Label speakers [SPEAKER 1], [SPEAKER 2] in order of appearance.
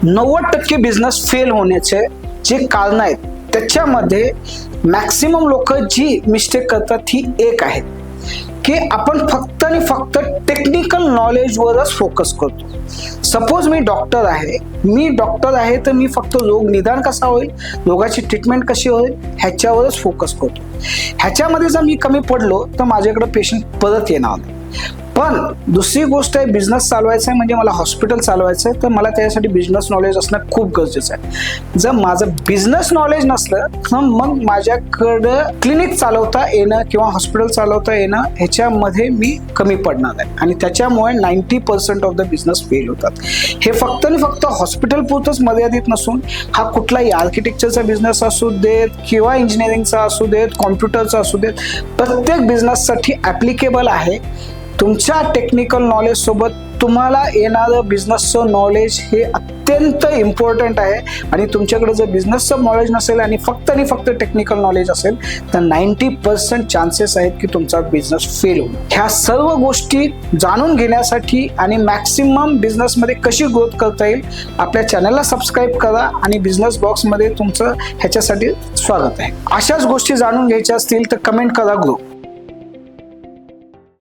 [SPEAKER 1] 90% business fail होण्याचे जे कारण आहेत त्याच्यामध्ये मॅक्सिमम लोक जी मिस्टेक करतात ती एक आहे की आपण फक्त आणि फक्त टेक्निकल नॉलेजवरच फोकस करतो. सपोज मी डॉक्टर आहे तर मी फक्त रोग निदान कसा होईल, रोगाची ट्रीटमेंट कशी होईल ह्याच्यावरच फोकस करतो. ह्याच्यामध्ये जर मी कमी पडलो तर माझ्याकडे पेशंट परत येणार नाही. पण दुसरी गोष्ट आहे, बिझनेस चालवायचा आहे म्हणजे मला हॉस्पिटल चालवायचं आहे, तर मला त्यासाठी बिझनेस नॉलेज असणं खूप गरजेचं आहे. जर माझं बिझनेस नॉलेज नसलं तर मग माझ्याकडं क्लिनिक चालवता येणं किंवा हॉस्पिटल चालवता येणं ह्याच्यामध्ये मी कमी पडणार आहे आणि त्याच्यामुळे 90% ऑफ द बिझनेस फेल होतात. हे फक्त आणि फक्त हॉस्पिटल पुरतंच मर्यादित नसून हा कुठलाही आर्किटेक्चरचा बिझनेस असू देत किंवा इंजिनिअरिंगचा असू देत, कॉम्प्युटरचा असू देत, प्रत्येक बिझनेससाठी ॲप्लिकेबल आहे. तुमच्या टेक्निकल नॉलेज सोबत तुम्हाला येणारं बिझनेसचं नॉलेज हे अत्यंत इम्पॉर्टंट आहे आणि तुमच्याकडे जर बिझनेसचं नॉलेज नसेल आणि फक्त टेक्निकल नॉलेज असेल तर 90% चान्सेस आहेत की तुमचा बिझनेस फेल होईल. ह्या सर्व गोष्टी जाणून घेण्यासाठी आणि मॅक्सिमम बिझनेसमध्ये कशी ग्रोथ करता येईल आपल्या चॅनलला सबस्क्राईब करा आणि बिझनेस बॉक्समध्ये तुमचं ह्याच्यासाठी स्वागत आहे. अशाच गोष्टी जाणून घ्यायच्या असतील तर कमेंट करा ग्रो.